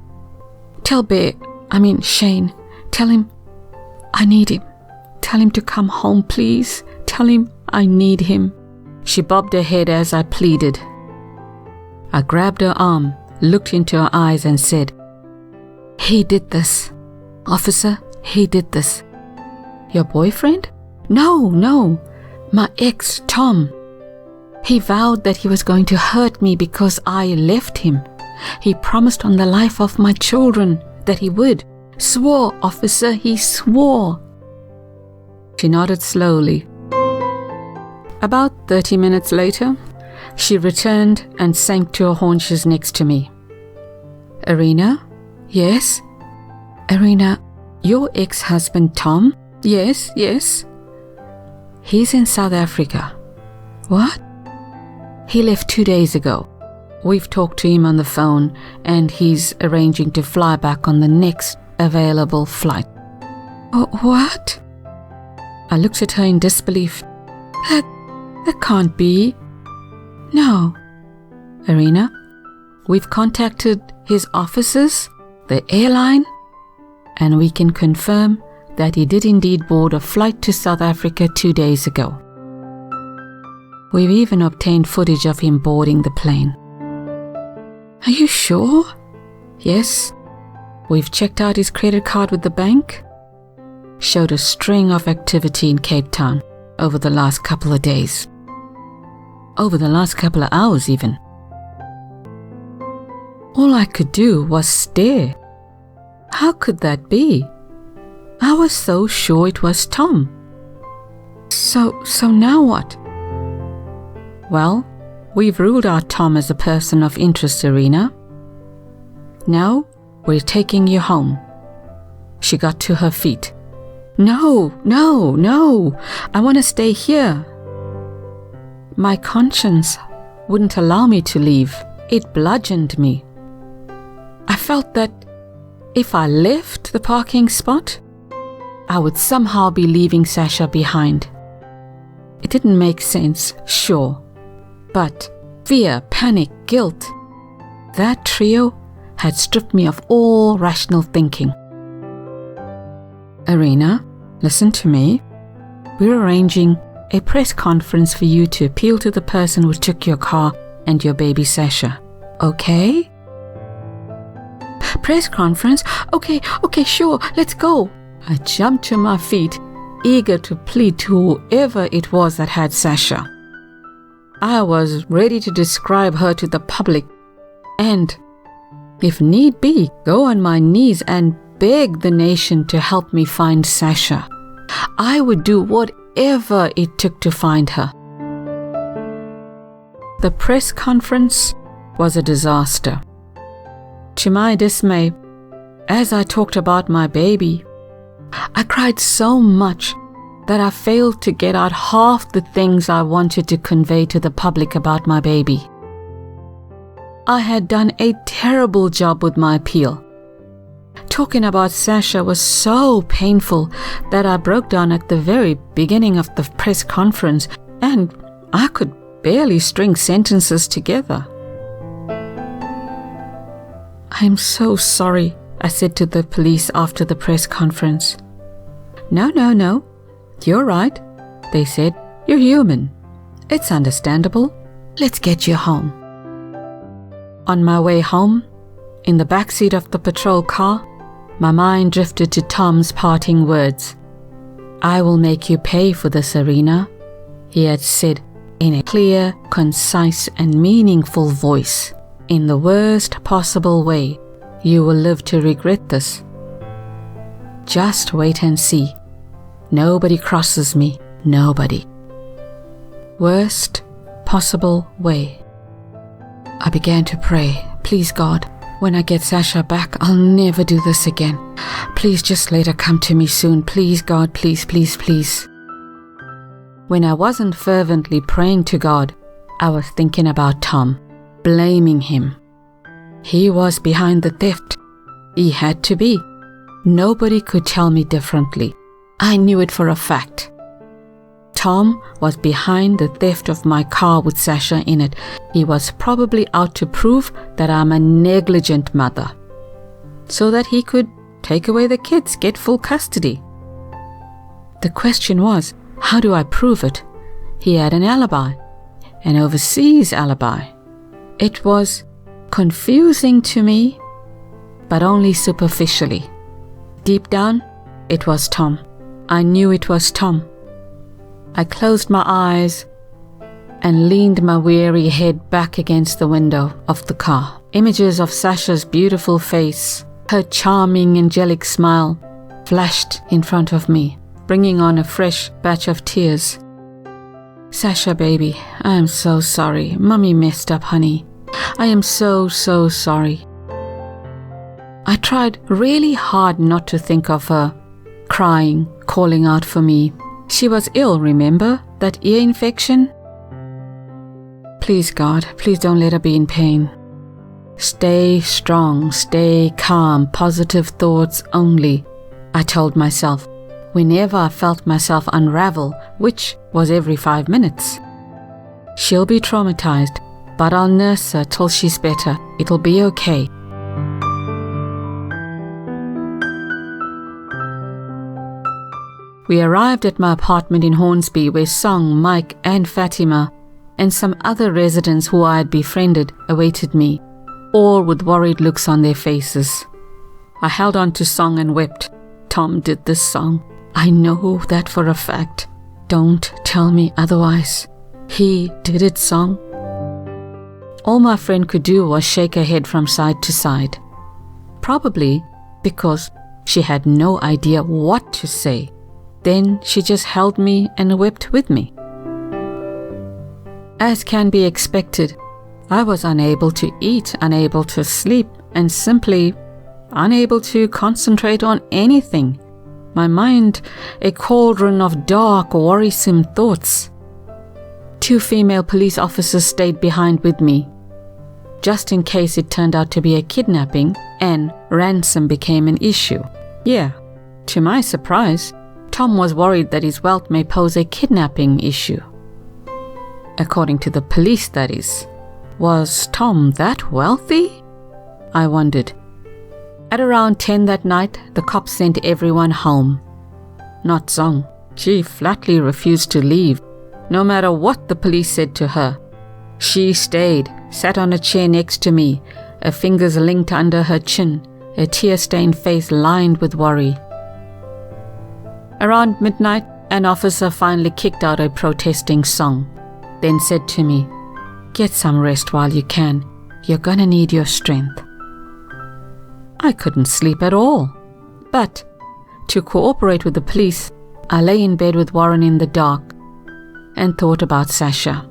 Shane, tell him I need him. Tell him to come home, please. Tell him I need him. She bobbed her head as I pleaded. I grabbed her arm, looked into her eyes and said, he did this. Officer, he did this. Your boyfriend? No, my ex, Tom. He vowed that he was going to hurt me because I left him. He promised on the life of my children that he would. Swore, officer, he swore. She nodded slowly. About 30 minutes later, she returned and sank to her haunches next to me. Arena? Yes? Arena, your ex-husband Tom? Yes. He's in South Africa. What? He left 2 days ago. We've talked to him on the phone and he's arranging to fly back on the next available flight. What? I looked at her in disbelief. That can't be. No. Arena, we've contacted his officers, the airline, and we can confirm that he did indeed board a flight to South Africa 2 days ago. We've even obtained footage of him boarding the plane. Are you sure? Yes. We've checked out his credit card with the bank. Showed a string of activity in Cape Town over the last couple of days. Over the last couple of hours even. All I could do was stare. How could that be? I was so sure it was Tom. So now what? Well, we've ruled out Tom as a person of interest, Arena. Now we're taking you home. She got to her feet. No. I want to stay here. My conscience wouldn't allow me to leave. It bludgeoned me. I felt that if I left the parking spot, I would somehow be leaving Sasha behind. It didn't make sense, sure, but fear, panic, guilt. That trio had stripped me of all rational thinking. Arena, listen to me. We're arranging a press conference for you to appeal to the person who took your car and your baby Sasha. Okay? Press conference? Okay, sure, let's go. I jumped to my feet, eager to plead to whoever it was that had Sasha. I was ready to describe her to the public and, if need be, go on my knees and beg the nation to help me find Sasha. I would do whatever it took to find her. The press conference was a disaster. To my dismay, as I talked about my baby, I cried so much that I failed to get out half the things I wanted to convey to the public about my baby. I had done a terrible job with my appeal. Talking about Sasha was so painful that I broke down at the very beginning of the press conference, and I could barely string sentences together. "I'm so sorry," I said to the police after the press conference. No, you're right," they said. "You're human. It's understandable. Let's get you home." On my way home, in the backseat of the patrol car, my mind drifted to Tom's parting words. "I will make you pay for this, Arena," he had said in a clear, concise, and meaningful voice. "In the worst possible way, you will live to regret this. Just wait and see. Nobody crosses me, nobody." Worst possible way. I began to pray, "Please God, when I get Sasha back, I'll never do this again. Please just let her come to me soon. Please God, please, please, please." When I wasn't fervently praying to God, I was thinking about Tom, blaming him. He was behind the theft. He had to be. Nobody could tell me differently. I knew it for a fact. Tom was behind the theft of my car with Sasha in it. He was probably out to prove that I'm a negligent mother, so that he could take away the kids, get full custody. The question was, how do I prove it? He had an alibi, an overseas alibi. It was confusing to me, but only superficially. Deep down, it was Tom. I knew it was Tom. I closed my eyes and leaned my weary head back against the window of the car. Images of Sasha's beautiful face, her charming, angelic smile, flashed in front of me, bringing on a fresh batch of tears. "Sasha, baby, I am so sorry. Mommy messed up, honey. I am so sorry." I tried really hard not to think of her, crying, calling out for me. She was ill, remember? That ear infection? "Please God, please don't let her be in pain. Stay strong, stay calm, positive thoughts only," I told myself, whenever I felt myself unravel, which was every 5 minutes. "She'll be traumatized, but I'll nurse her till she's better. It'll be okay." We arrived at my apartment in Hornsby, where Song, Mike, and Fatima, and some other residents who I had befriended, awaited me, all with worried looks on their faces. I held on to Song and wept. "Tom did this, Song. I know that for a fact. Don't tell me otherwise. He did it, Song." All my friend could do was shake her head from side to side, probably because she had no idea what to say. Then she just held me and wept with me. As can be expected, I was unable to eat, unable to sleep, and simply unable to concentrate on anything. My mind a cauldron of dark, worrisome thoughts. 2 female police officers stayed behind with me, just in case it turned out to be a kidnapping and ransom became an issue. Yeah, to my surprise, Tom was worried that his wealth may pose a kidnapping issue. According to the police, that is. Was Tom that wealthy? I wondered. At around 10 that night, the cops sent everyone home. Not Zong. She flatly refused to leave, no matter what the police said to her. She stayed, sat on a chair next to me, her fingers linked under her chin, a tear-stained face lined with worry. Around midnight, an officer finally kicked out a protesting song, then said to me, "Get some rest while you can. You're gonna need your strength." I couldn't sleep at all. But, to cooperate with the police, I lay in bed with Warren in the dark and thought about Sasha,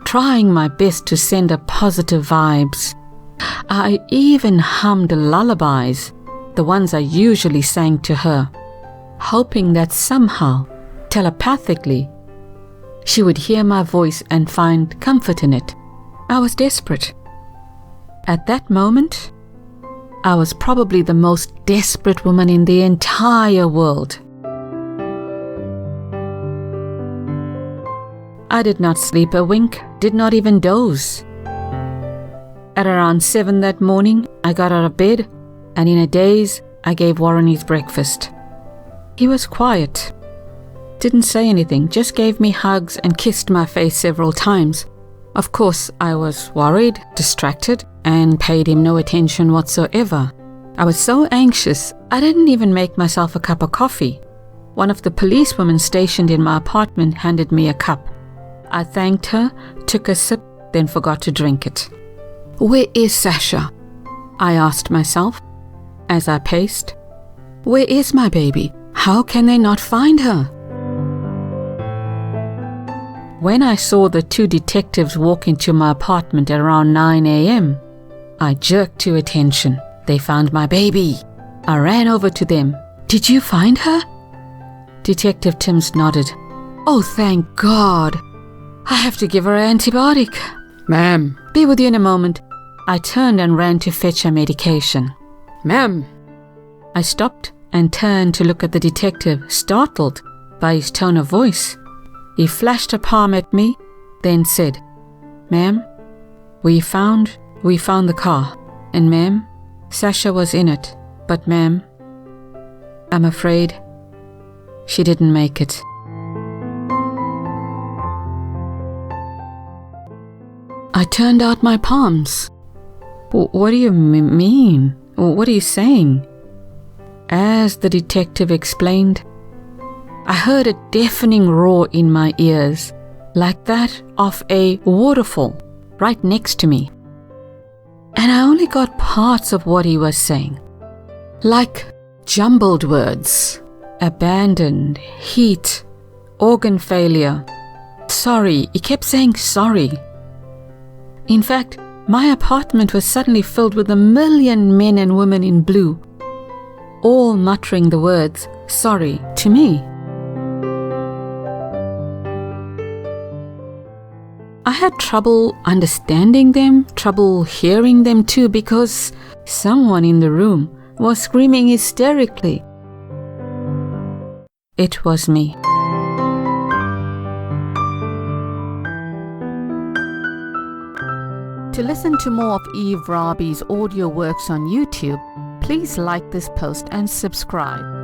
trying my best to send her positive vibes. I even hummed lullabies, the ones I usually sang to her, hoping that somehow, telepathically, she would hear my voice and find comfort in it. I was desperate. At that moment, I was probably the most desperate woman in the entire world. I did not sleep a wink, did not even doze. At around 7 that morning, I got out of bed, and in a daze, I gave Warren his breakfast. He was quiet, didn't say anything, just gave me hugs and kissed my face several times. Of course, I was worried, distracted, and paid him no attention whatsoever. I was so anxious, I didn't even make myself a cup of coffee. One of the policewomen stationed in my apartment handed me a cup. I thanked her, took a sip, then forgot to drink it. "Where is Sasha?" I asked myself as I paced. "Where is my baby? How can they not find her?" When I saw the 2 detectives walk into my apartment at around 9 a.m., I jerked to attention. They found my baby. I ran over to them. "Did you find her?" Detective Timms nodded. "Oh, thank God. I have to give her an antibiotic." "Ma'am." "Be with you in a moment." I turned and ran to fetch her medication. "Ma'am." I stopped and turned to look at the detective, startled by his tone of voice. He flashed a palm at me, then said, "Ma'am, we found the car, and ma'am, Sasha was in it, but ma'am, I'm afraid she didn't make it." I turned out my palms. "What do you mean? What are you saying?" As the detective explained, I heard a deafening roar in my ears, like that of a waterfall right next to me. And I only got parts of what he was saying, like jumbled words: abandoned, heat, organ failure, sorry. He kept saying sorry. In fact, my apartment was suddenly filled with a million men and women in blue, all muttering the words sorry to me. I had trouble understanding them, trouble hearing them too, because someone in the room was screaming hysterically. It was me. To listen to more of Eve Rabi's audio works on YouTube, please like this post and subscribe.